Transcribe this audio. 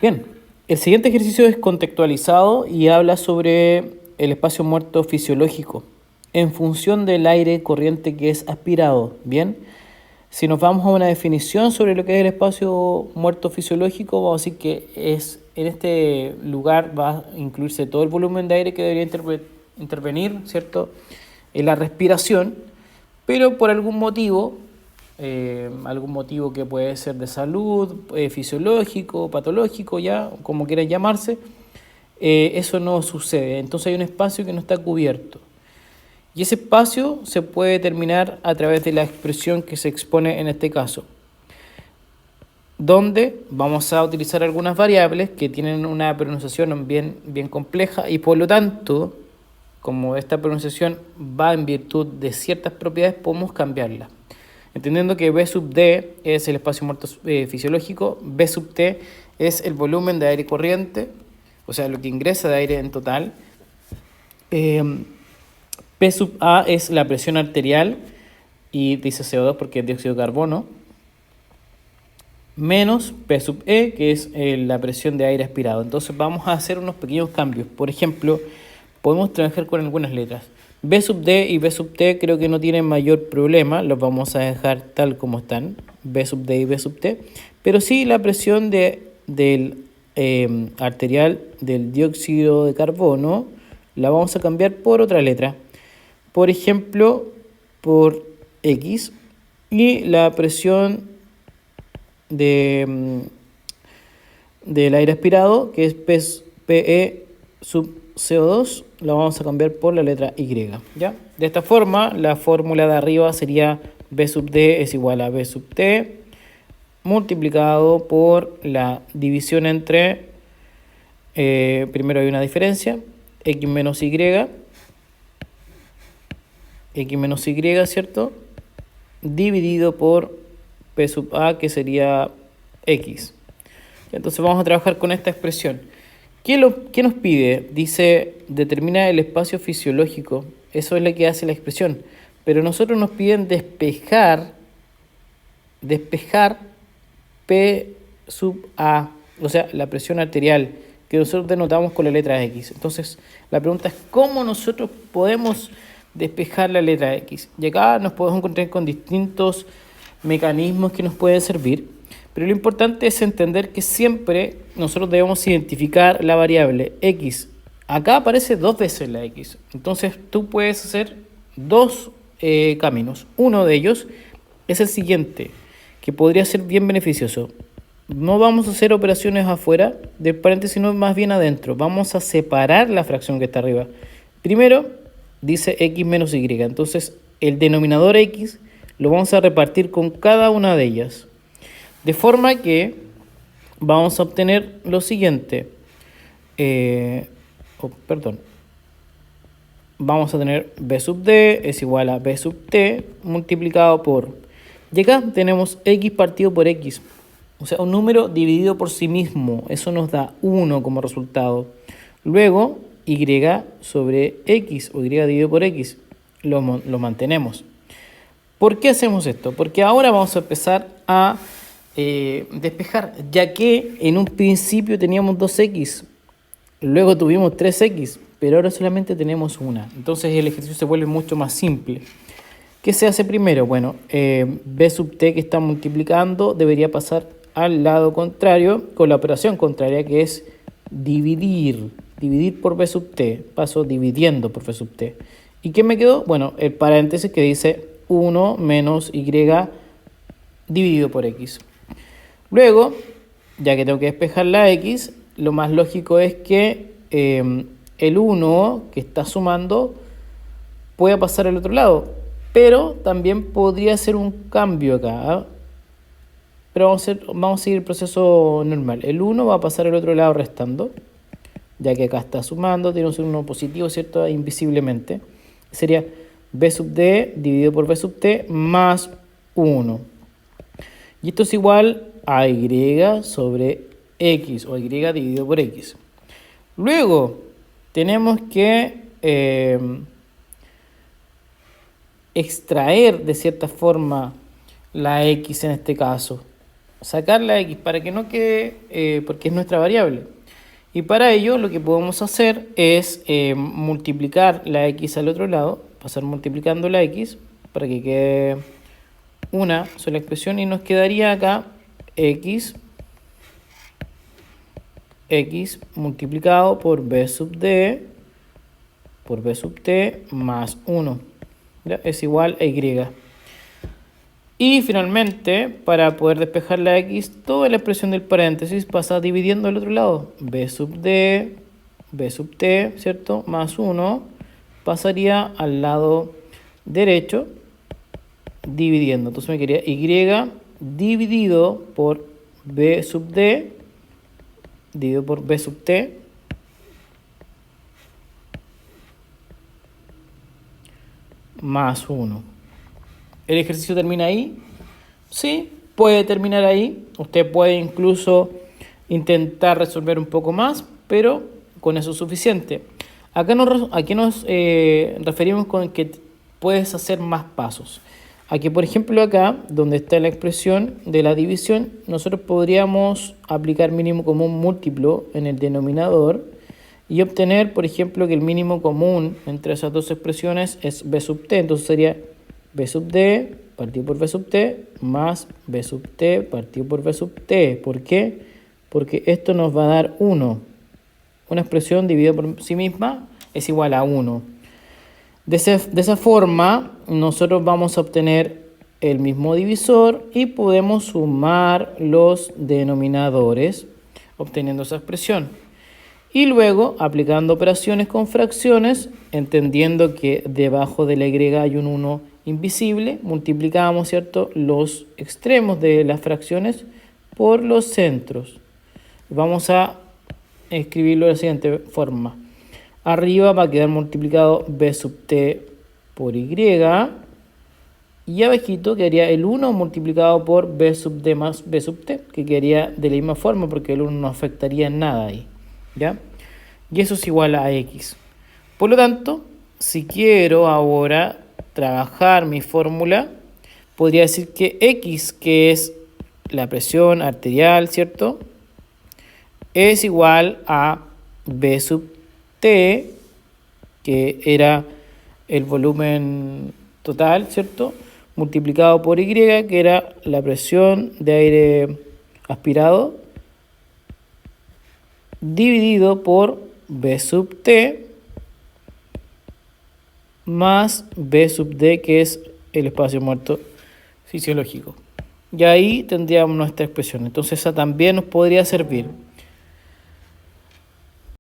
Bien, el siguiente ejercicio es contextualizado y habla sobre el espacio muerto fisiológico en función del aire corriente que es aspirado. Bien, si nos vamos a una definición sobre lo que es el espacio muerto fisiológico, vamos a decir que en este lugar va a incluirse todo el volumen de aire que debería intervenir, ¿cierto?, en la respiración, pero por algún motivo que puede ser de salud, fisiológico, patológico, ya, como quiera llamarse, eso no sucede. Entonces hay un espacio que no está cubierto. Y ese espacio se puede determinar a través de la expresión que se expone en este caso, donde vamos a utilizar algunas variables que tienen una pronunciación bien compleja y por lo tanto, como esta pronunciación va en virtud de ciertas propiedades, podemos cambiarla. Entendiendo que B sub D es el espacio muerto fisiológico, B sub T es el volumen de aire corriente, o sea, lo que ingresa de aire en total. P sub A es la presión arterial, y dice CO2 porque es dióxido de carbono, menos P sub E, que es la presión de aire aspirado. Entonces vamos a hacer unos pequeños cambios. Por ejemplo, podemos trabajar con algunas letras. B sub D y B sub T creo que no tienen mayor problema, los vamos a dejar tal como están, B sub D y B sub T, pero sí la presión del arterial del dióxido de carbono la vamos a cambiar por otra letra, por ejemplo, por X, y la presión del aire aspirado, que es PE sub CO2, la vamos a cambiar por la letra Y, ¿ya? De esta forma, la fórmula de arriba sería B sub D es igual a B sub T multiplicado por la división entre, primero hay una diferencia, X menos Y, ¿cierto? Dividido por P sub A, que sería X. Entonces vamos a trabajar con esta expresión. ¿Qué nos pide? Dice, determina el espacio fisiológico. Eso es lo que hace la expresión. Pero nosotros nos piden despejar P sub A, o sea, la presión arterial, que nosotros denotamos con la letra X. Entonces, la pregunta es, ¿cómo nosotros podemos despejar la letra X? Y acá nos podemos encontrar con distintos mecanismos que nos pueden servir. Pero lo importante es entender que siempre nosotros debemos identificar la variable X. Acá aparece 2 veces la X. Entonces tú puedes hacer dos caminos. Uno de ellos es el siguiente, que podría ser bien beneficioso. No vamos a hacer operaciones afuera del paréntesis, sino más bien adentro. Vamos a separar la fracción que está arriba. Primero dice X menos Y. Entonces el denominador X lo vamos a repartir con cada una de ellas. De forma que vamos a obtener lo siguiente. Vamos a tener B sub D es igual a B sub T multiplicado por... Y acá tenemos X partido por X. O sea, un número dividido por sí mismo. Eso nos da 1 como resultado. Luego, Y sobre X o Y dividido por X. Lo mantenemos. ¿Por qué hacemos esto? Porque ahora vamos a empezar a despejar, ya que en un principio teníamos 2x, luego tuvimos 3x, pero ahora solamente tenemos una. Entonces el ejercicio se vuelve mucho más simple. ¿Qué se hace primero? Bueno, B sub T que está multiplicando debería pasar al lado contrario con la operación contraria, que es dividir por B sub T. Paso dividiendo por B sub T. ¿Y qué me quedó? Bueno, el paréntesis que dice 1 menos Y dividido por X. Luego, ya que tengo que despejar la X, lo más lógico es que el 1 que está sumando pueda pasar al otro lado, pero también podría ser un cambio acá, pero vamos a seguir el proceso normal. El 1 va a pasar al otro lado restando, ya que acá está sumando, tiene un signo positivo, ¿cierto? Invisiblemente. Sería B sub D dividido por B sub T más 1. Y esto es igual a Y sobre X, o Y dividido por X. Luego, tenemos que extraer de cierta forma la X en este caso. sacar la X para que no quede, porque es nuestra variable. Y para ello lo que podemos hacer es multiplicar la X al otro lado, pasar multiplicando la X para que quede una sola expresión y nos quedaría acá X multiplicado por B sub D por B sub T más 1. ¿Ya? Es igual a Y. Y finalmente, para poder despejar la X, toda la expresión del paréntesis pasa dividiendo al otro lado. B sub D, B sub T, ¿cierto? Más 1 pasaría al lado derecho dividiendo. Entonces me quedaría Y dividido por B sub D dividido por B sub T más 1. ¿El ejercicio termina ahí? Sí, puede terminar ahí. Usted puede incluso intentar resolver un poco más, pero con eso es suficiente. ¿A qué nos referimos con que puedes hacer más pasos? Aquí, por ejemplo, acá, donde está la expresión de la división, nosotros podríamos aplicar mínimo común múltiplo en el denominador y obtener, por ejemplo, que el mínimo común entre esas dos expresiones es B sub T. Entonces sería B sub D partido por B sub T más B sub T partido por B sub T. ¿Por qué? Porque esto nos va a dar 1. Una expresión dividida por sí misma es igual a 1. De esa forma, nosotros vamos a obtener el mismo divisor y podemos sumar los denominadores obteniendo esa expresión. Y luego, aplicando operaciones con fracciones, entendiendo que debajo de la Y hay un 1 invisible, multiplicamos, ¿cierto?, los extremos de las fracciones por los centros. Vamos a escribirlo de la siguiente forma. Arriba va a quedar multiplicado B sub T por Y. Y abajito quedaría el 1 multiplicado por B sub D más B sub T, que quedaría de la misma forma porque el 1 no afectaría en nada ahí. ¿Ya? Y eso es igual a X. Por lo tanto, si quiero ahora trabajar mi fórmula, podría decir que X, que es la presión arterial, ¿cierto?, es igual a B sub T, que era el volumen total, ¿cierto?, multiplicado por Y, que era la presión de aire aspirado, dividido por B sub T más B sub D, que es el espacio muerto fisiológico. Y ahí tendríamos nuestra expresión. Entonces esa también nos podría servir.